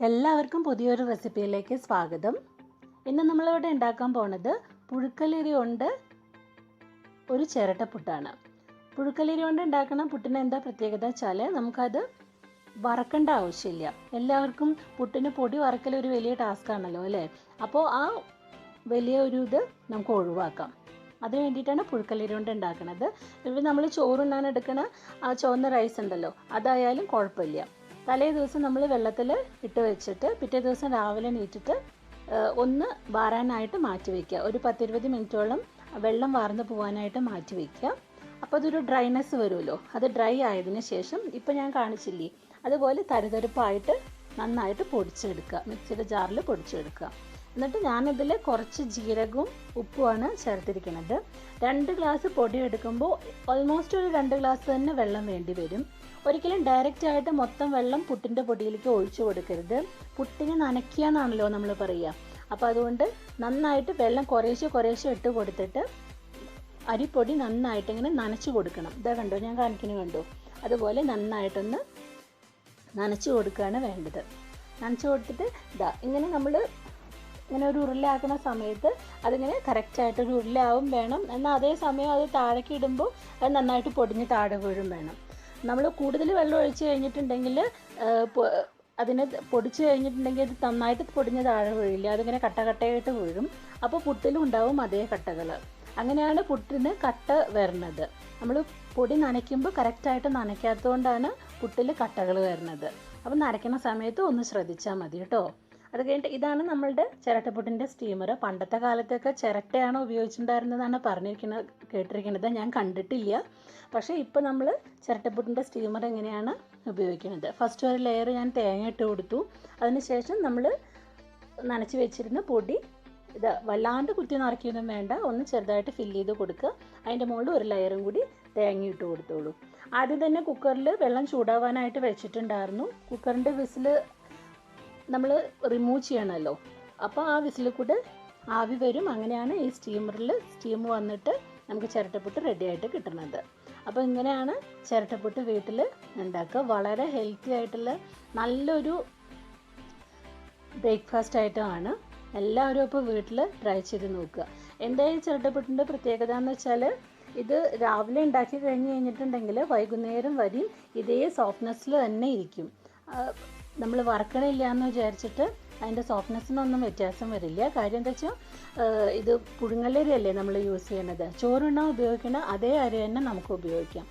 എല്ലാവർക്കും പുതിയൊരു റെസിപ്പിയിലേക്ക് സ്വാഗതം. ഇന്ന് നമ്മളിവിടെ ഉണ്ടാക്കാൻ പോണത് പുഴുക്കലരി കൊണ്ട് ഒരു ചിരട്ടപ്പുട്ടാണ്. പുഴുക്കലരി കൊണ്ട് ഉണ്ടാക്കുന്ന പുട്ടിന് എന്താ പ്രത്യേകത വെച്ചാൽ നമുക്കത് വറക്കേണ്ട ആവശ്യമില്ല. എല്ലാവർക്കും പുട്ടിന് പൊടി വറക്കൽ ഒരു വലിയ ടാസ്ക് ആണല്ലോ അല്ലേ? അപ്പോൾ ആ വലിയ ഇത് നമുക്ക് ഒഴിവാക്കാം. അതിന് വേണ്ടിയിട്ടാണ് പുഴുക്കലരി കൊണ്ട് ഉണ്ടാക്കുന്നത്. ഇപ്പോൾ നമ്മൾ ചോറുണ്ണാൻ എടുക്കുന്ന ആ ചുവന്ന റൈസ് ഉണ്ടല്ലോ, അതായാലും കുഴപ്പമില്ല. തലേ ദിവസം നമ്മൾ വെള്ളത്തിൽ ഇട്ട് വെച്ചിട്ട് പിറ്റേ ദിവസം രാവിലെ നീറ്റിട്ട് ഒന്ന് വാറാനായിട്ട് മാറ്റി വയ്ക്കുക. ഒരു 10-20 മിനിറ്റോളം വെള്ളം വാർന്ന് പോകാനായിട്ട് മാറ്റി വയ്ക്കുക. അപ്പോൾ അതൊരു ഡ്രൈനെസ് വരുമല്ലോ. അത് ഡ്രൈ ആയതിനു ശേഷം ഇപ്പം ഞാൻ കാണിച്ചില്ലേ, അതുപോലെ തരിതരിപ്പായിട്ട് നന്നായിട്ട് പൊടിച്ചെടുക്കുക. മിക്സിയുടെ ജാറിൽ പൊടിച്ചെടുക്കുക. എന്നിട്ട് ഞാനിതിൽ കുറച്ച് ജീരകവും ഉപ്പുമാണ് ചേർത്തിരിക്കുന്നത്. 2 ഗ്ലാസ് പൊടി എടുക്കുമ്പോൾ ഓൾമോസ്റ്റ് ഒരു 2 ഗ്ലാസ് തന്നെ വെള്ളം വേണ്ടി വരും. ഒരിക്കലും ഡയറക്റ്റ് ആയിട്ട് മൊത്തം വെള്ളം പുട്ടിൻ്റെ പൊടിയിലേക്ക് ഒഴിച്ചു കൊടുക്കരുത്. പുട്ടിനെ നനയ്ക്കുക എന്നാണല്ലോ നമ്മൾ പറയുക. അപ്പോൾ അതുകൊണ്ട് നന്നായിട്ട് വെള്ളം കുറേശ്ശെ ഇട്ട് കൊടുത്തിട്ട് അരിപ്പൊടി നന്നായിട്ട് ഇങ്ങനെ നനച്ച് കൊടുക്കണം. ഇതാ കണ്ടോ, ഞാൻ കാണിക്കുന്നത് കണ്ടോ? അതുപോലെ നന്നായിട്ടൊന്ന് നനച്ച് കൊടുക്കുകയാണ് വേണ്ടത്. നനച്ച് കൊടുത്തിട്ട് ഇങ്ങനെ നമ്മൾ ഇങ്ങനെ ഒരു ഉരുളയാക്കുന്ന സമയത്ത് അതിങ്ങനെ കറക്റ്റായിട്ടൊരു ഉരുളയാവും വേണം. എന്നാൽ അതേ സമയം അത് താഴേക്ക് ഇടുമ്പോൾ അത് നന്നായിട്ട് പൊടിഞ്ഞ് താഴെ വീഴും വേണം. നമ്മൾ കൂടുതൽ വെള്ളം ഒഴിച്ച് കഴിഞ്ഞിട്ടുണ്ടെങ്കിൽ അതിനെ പൊടിച്ച് കഴിഞ്ഞിട്ടുണ്ടെങ്കിൽ അത് നന്നായിട്ട് പൊടിഞ്ഞ് താഴെ വീഴില്ല. അതിങ്ങനെ കട്ടയായിട്ട് വീഴും. അപ്പോൾ പുട്ടിലും ഉണ്ടാവും അതേ കട്ടകൾ. അങ്ങനെയാണ് പുട്ടിന് കട്ട വരുന്നത്. നമ്മൾ പൊടി നനയ്ക്കുമ്പോൾ കറക്റ്റായിട്ട് നനയ്ക്കാത്തതുകൊണ്ടാണ് പുട്ടിൽ കട്ടകൾ വരുന്നത്. അപ്പോൾ നനയ്ക്കുന്ന സമയത്ത് ഒന്ന് ശ്രദ്ധിച്ചാൽ മതി കേട്ടോ. അത് കഴിഞ്ഞിട്ട് ഇതാണ് നമ്മളുടെ ചിരട്ടപ്പുട്ടിൻ്റെ സ്റ്റീമർ. പണ്ടത്തെ കാലത്തൊക്കെ ചിരട്ടയാണ് ഉപയോഗിച്ചിട്ടുണ്ടായിരുന്നതാണ് കേട്ടിരിക്കുന്നത്. ഞാൻ കണ്ടിട്ടില്ല. പക്ഷേ ഇപ്പോൾ നമ്മൾ ചിരട്ടപ്പുട്ടിൻ്റെ സ്റ്റീമർ എങ്ങനെയാണ് ഉപയോഗിക്കുന്നത്. ഫസ്റ്റ് ഒരു ലെയർ ഞാൻ തേങ്ങ ഇട്ട് കൊടുത്തു. അതിനുശേഷം നമ്മൾ നനച്ച് വെച്ചിരുന്ന പൊടി വല്ലാണ്ട് കുത്തി നിറയ്ക്കൊന്നും വേണ്ട, ഒന്ന് ചെറുതായിട്ട് ഫില്ല് ചെയ്ത് കൊടുക്കുക. അതിൻ്റെ മുകളിൽ ഒരു ലെയറും കൂടി തേങ്ങ ഇട്ട് കൊടുത്തോളൂ. ആദ്യം തന്നെ കുക്കറിൽ വെള്ളം ചൂടാവാനായിട്ട് വെച്ചിട്ടുണ്ടായിരുന്നു. കുക്കറിൻ്റെ വിസിൽ നമ്മൾ റിമൂവ് ചെയ്യണമല്ലോ. അപ്പോൾ ആ വിസിലിൽ കൂടെ ആവി വരും. അങ്ങനെയാണ് ഈ സ്റ്റീമറിൽ സ്റ്റീം വന്നിട്ട് നമുക്ക് ചിരട്ടപ്പുട്ട് റെഡിയായിട്ട് കിട്ടുന്നത്. അപ്പോൾ ഇങ്ങനെയാണ് ചിരട്ടപ്പുട്ട് വീട്ടിൽ ഉണ്ടാക്കുക. വളരെ ഹെൽത്തി ആയിട്ടുള്ള നല്ലൊരു ബ്രേക്ക്ഫാസ്റ്റ് ഐറ്റമാണ്. എല്ലാവരും ഇപ്പോൾ വീട്ടിൽ ട്രൈ ചെയ്ത് നോക്കുക. എന്താ ഈ ചിരട്ടപ്പുട്ടിൻ്റെ പ്രത്യേകത എന്ന് വെച്ചാൽ ഇത് രാവിലെ ഉണ്ടാക്കി കഴിഞ്ഞിട്ടുണ്ടെങ്കിൽ വൈകുന്നേരം വരെയും ഇതേ സോഫ്റ്റ്നെസ്സിൽ തന്നെ ഇരിക്കും. നമ്മൾ വറക്കണില്ല എന്ന് വിചാരിച്ചിട്ട് അതിൻ്റെ സോഫ്റ്റ്നെസ്സിനൊന്നും വ്യത്യാസം വരില്ല. കാര്യം എന്താ വെച്ചാൽ ഇത് പുഴുങ്ങലരി അല്ലേ നമ്മൾ യൂസ് ചെയ്യണത്. ചോറുണ്ണാൻ ഉപയോഗിക്കുന്ന അതേ അരി തന്നെ നമുക്ക് ഉപയോഗിക്കാം.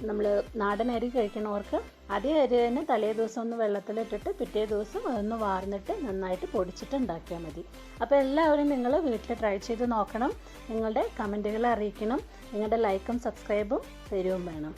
നമ്മൾ നാടൻ അരി കഴിക്കണവർക്ക് അതേ അരി തന്നെ തലേ ദിവസം ഒന്ന് വെള്ളത്തിലിട്ടിട്ട് പിറ്റേ ദിവസം അതൊന്ന് വാർന്നിട്ട് നന്നായിട്ട് പൊടിച്ചിട്ട് ഉണ്ടാക്കിയാൽ മതി. അപ്പോൾ എല്ലാവരും നിങ്ങൾ വീട്ടിൽ ട്രൈ ചെയ്ത് നോക്കണം. നിങ്ങളുടെ കമൻറ്റുകൾ അറിയിക്കണം. നിങ്ങളുടെ ലൈക്കും സബ്സ്ക്രൈബും തരുകയും വേണം.